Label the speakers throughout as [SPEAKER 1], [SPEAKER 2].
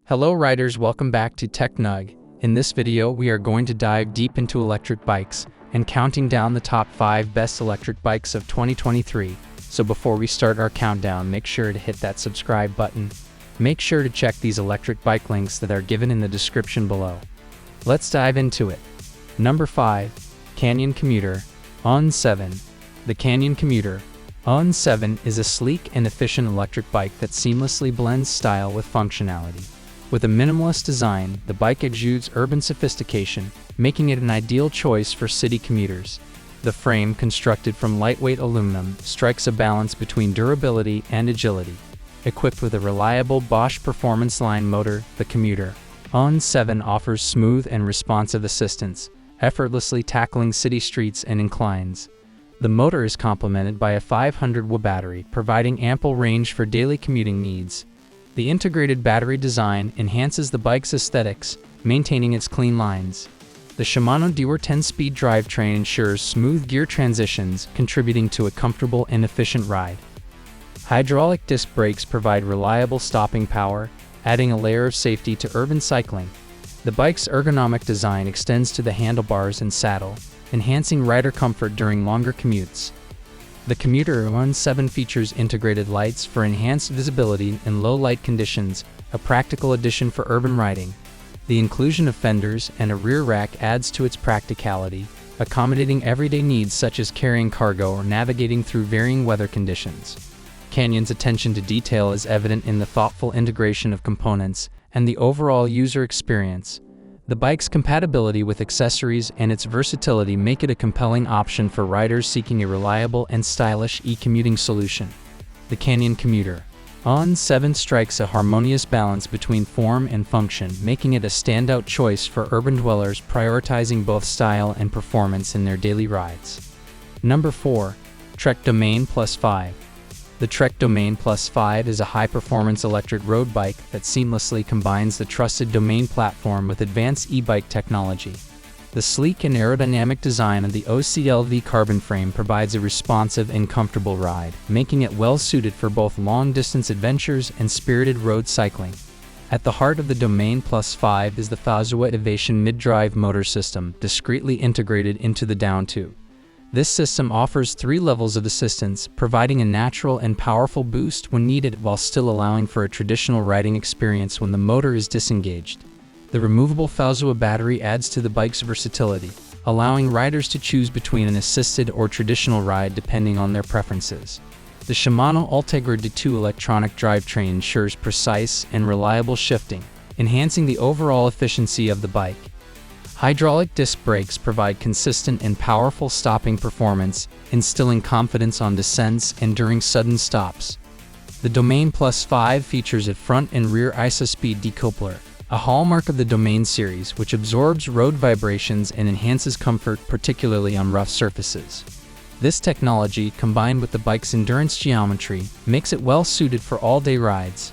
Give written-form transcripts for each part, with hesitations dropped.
[SPEAKER 1] Hello riders, welcome back to TechNug. In this video, we are going to dive deep into electric bikes and counting down the top 5 best electric bikes of 2023. So before we start our countdown, make sure to hit that subscribe button. Make sure to check these electric bike links that are given in the description below. Let's dive into it. Number 5. Canyon Commuter On7. The Canyon Commuter On7 is a sleek and efficient electric bike that seamlessly blends style with functionality. With a minimalist design, the bike exudes urban sophistication, making it an ideal choice for city commuters. The frame, constructed from lightweight aluminum, strikes a balance between durability and agility. Equipped with a reliable Bosch Performance Line motor, the Commuter On7 offers smooth and responsive assistance, effortlessly tackling city streets and inclines. The motor is complemented by a 500 watt battery, providing ample range for daily commuting needs. The integrated battery design enhances the bike's aesthetics, maintaining its clean lines. The Shimano Deore 10-speed drivetrain ensures smooth gear transitions, contributing to a comfortable and efficient ride. Hydraulic disc brakes provide reliable stopping power, adding a layer of safety to urban cycling. The bike's ergonomic design extends to the handlebars and saddle, enhancing rider comfort during longer commutes. The Commuter On7 features integrated lights for enhanced visibility in low light conditions, a practical addition for urban riding. The inclusion of fenders and a rear rack adds to its practicality, accommodating everyday needs such as carrying cargo or navigating through varying weather conditions. Canyon's attention to detail is evident in the thoughtful integration of components and the overall user experience. The bike's compatibility with accessories and its versatility make it a compelling option for riders seeking a reliable and stylish e-commuting solution. The Canyon Commuter On7 strikes a harmonious balance between form and function, making it a standout choice for urban dwellers prioritizing both style and performance in their daily rides. Number 4. Trek Domain Plus 5. The Trek Domain Plus 5 is a high-performance electric road bike that seamlessly combines the trusted Domain platform with advanced e-bike technology. The sleek and aerodynamic design of the OCLV carbon frame provides a responsive and comfortable ride, making it well-suited for both long-distance adventures and spirited road cycling. At the heart of the Domain Plus 5 is the Fazua Ovation mid-drive motor system, discreetly integrated into the down tube. This system offers 3 levels of assistance, providing a natural and powerful boost when needed while still allowing for a traditional riding experience when the motor is disengaged. The removable Fazua battery adds to the bike's versatility, allowing riders to choose between an assisted or traditional ride depending on their preferences. The Shimano Ultegra D2 electronic drivetrain ensures precise and reliable shifting, enhancing the overall efficiency of the bike. Hydraulic disc brakes provide consistent and powerful stopping performance, instilling confidence on descents and during sudden stops. The Domain Plus 5 features a front and rear ISO-speed decoupler, a hallmark of the Domain series, which absorbs road vibrations and enhances comfort, particularly on rough surfaces. This technology, combined with the bike's endurance geometry, makes it well-suited for all-day rides.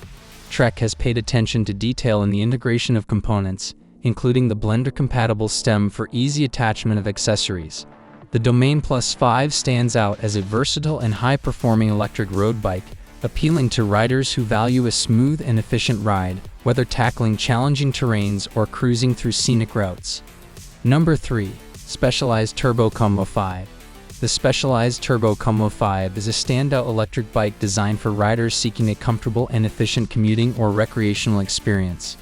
[SPEAKER 1] Trek has paid attention to detail in the integration of components, including the blender-compatible stem for easy attachment of accessories. The Domain Plus 5 stands out as a versatile and high-performing electric road bike, appealing to riders who value a smooth and efficient ride, whether tackling challenging terrains or cruising through scenic routes. Number 3. Specialized Turbo Como 5. The Specialized Turbo Como 5 is a standout electric bike designed for riders seeking a comfortable and efficient commuting or recreational experience.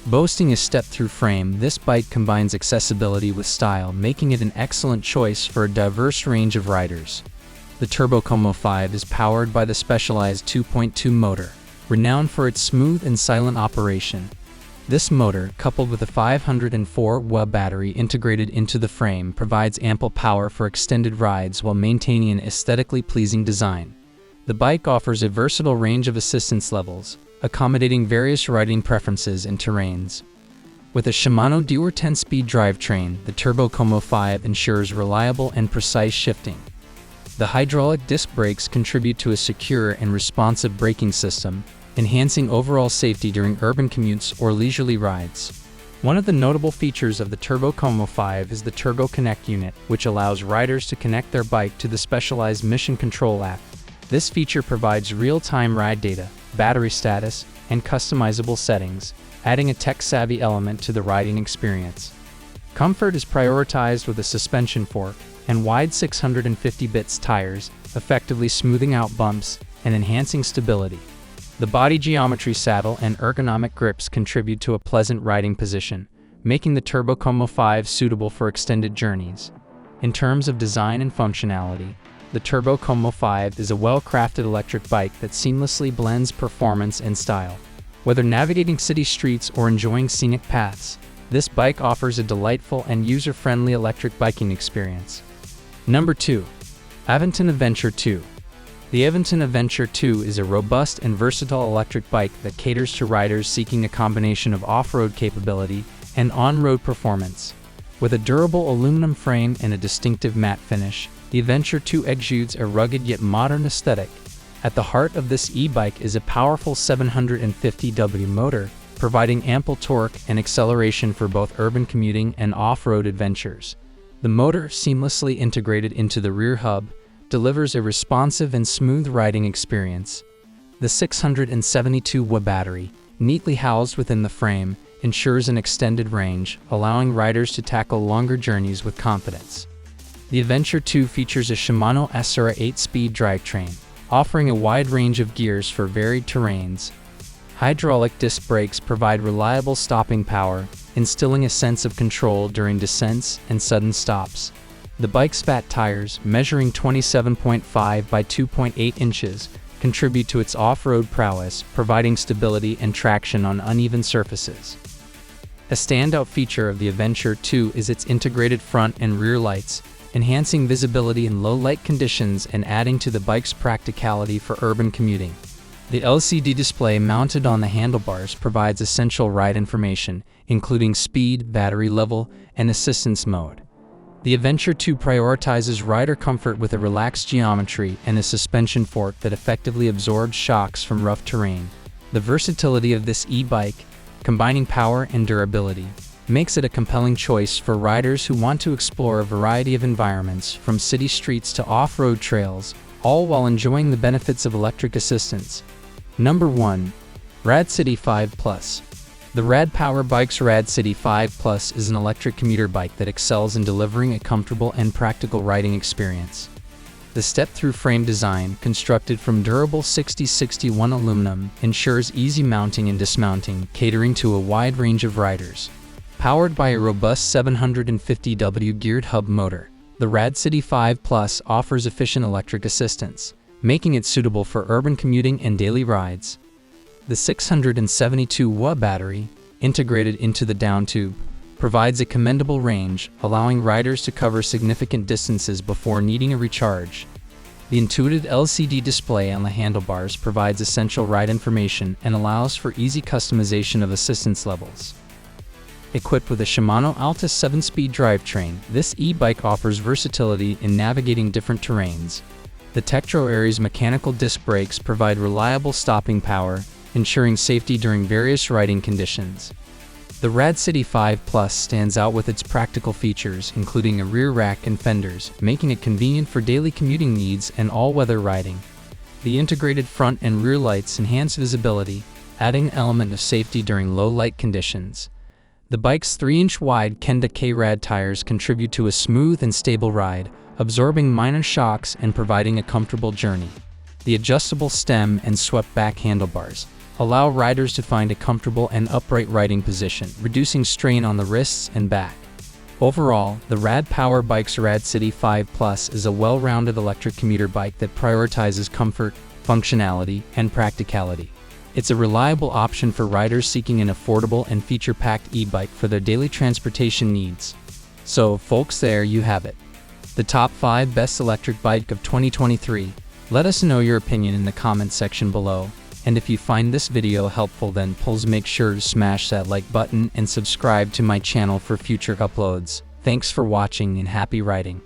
[SPEAKER 1] Boasting a step-through frame, this bike combines accessibility with style, making it an excellent choice for a diverse range of riders. The Turbo Como 5 is powered by the Specialized 2.2 motor, renowned for its smooth and silent operation. This motor, coupled with a 504 watt battery integrated into the frame, provides ample power for extended rides while maintaining an aesthetically pleasing design. The bike offers a versatile range of assistance levels, accommodating various riding preferences and terrains. With a Shimano Deore 10-speed drivetrain, the Turbo Como 5 ensures reliable and precise shifting. The hydraulic disc brakes contribute to a secure and responsive braking system, enhancing overall safety during urban commutes or leisurely rides. One of the notable features of the Turbo Como 5 is the Turbo Connect unit, which allows riders to connect their bike to the Specialized Mission Control app. This feature provides real-time ride data, battery status, and customizable settings, adding a tech-savvy element to the riding experience. Comfort is prioritized with a suspension fork and wide 650 bits tires, effectively smoothing out bumps and enhancing stability. The body geometry, saddle, and ergonomic grips contribute to a pleasant riding position, making the Turbo Como 5 suitable for extended journeys. In terms of design and functionality, the Turbo Como 5 is a well-crafted electric bike that seamlessly blends performance and style. Whether navigating city streets or enjoying scenic paths, this bike offers a delightful and user-friendly electric biking experience. Number 2. Aventon Adventure 2. The Aventon Adventure 2 is a robust and versatile electric bike that caters to riders seeking a combination of off-road capability and on-road performance. With a durable aluminum frame and a distinctive matte finish, the Adventure 2 exudes a rugged yet modern aesthetic. At the heart of this e-bike is a powerful 750W motor, providing ample torque and acceleration for both urban commuting and off-road adventures. The motor, seamlessly integrated into the rear hub, delivers a responsive and smooth riding experience. The 672W battery, neatly housed within the frame, ensures an extended range, allowing riders to tackle longer journeys with confidence. The Adventure 2 features a Shimano Asura 8-speed drivetrain, offering a wide range of gears for varied terrains. Hydraulic disc brakes provide reliable stopping power, instilling a sense of control during descents and sudden stops. The bike's fat tires, measuring 27.5 by 2.8 inches, contribute to its off-road prowess, providing stability and traction on uneven surfaces. A standout feature of the Adventure 2 is its integrated front and rear lights, enhancing visibility in low-light conditions and adding to the bike's practicality for urban commuting. The LCD display mounted on the handlebars provides essential ride information, including speed, battery level, and assistance mode. The Adventure 2 prioritizes rider comfort with a relaxed geometry and a suspension fork that effectively absorbs shocks from rough terrain. The versatility of this e-bike, combining power and durability, makes it a compelling choice for riders who want to explore a variety of environments, from city streets to off-road trails, all while enjoying the benefits of electric assistance. Number 1. Rad City 5 Plus. The Rad Power Bikes Rad City 5 Plus is an electric commuter bike that excels in delivering a comfortable and practical riding experience. The step-through frame design, constructed from durable 6061 aluminum, ensures easy mounting and dismounting, catering to a wide range of riders. Powered by a robust 750W geared hub motor, the Rad City 5 Plus offers efficient electric assistance, making it suitable for urban commuting and daily rides. The 672W battery, integrated into the down tube, provides a commendable range, allowing riders to cover significant distances before needing a recharge. The intuitive LCD display on the handlebars provides essential ride information and allows for easy customization of assistance levels. Equipped with a Shimano Altus 7-speed drivetrain, this e-bike offers versatility in navigating different terrains. The Tektro Aries mechanical disc brakes provide reliable stopping power, ensuring safety during various riding conditions. The Rad City 5 Plus stands out with its practical features, including a rear rack and fenders, making it convenient for daily commuting needs and all-weather riding. The integrated front and rear lights enhance visibility, adding an element of safety during low-light conditions. The bike's 3-inch wide Kenda K-Rad tires contribute to a smooth and stable ride, absorbing minor shocks and providing a comfortable journey. The adjustable stem and swept-back handlebars allow riders to find a comfortable and upright riding position, reducing strain on the wrists and back. Overall, the Rad Power Bikes Rad City 5 Plus is a well-rounded electric commuter bike that prioritizes comfort, functionality, and practicality. It's a reliable option for riders seeking an affordable and feature-packed e-bike for their daily transportation needs. So, folks, there you have it. The top 5 best electric bike of 2023. Let us know your opinion in the comment section below. And if you find this video helpful, then please make sure to smash that like button and subscribe to my channel for future uploads. Thanks for watching and happy riding.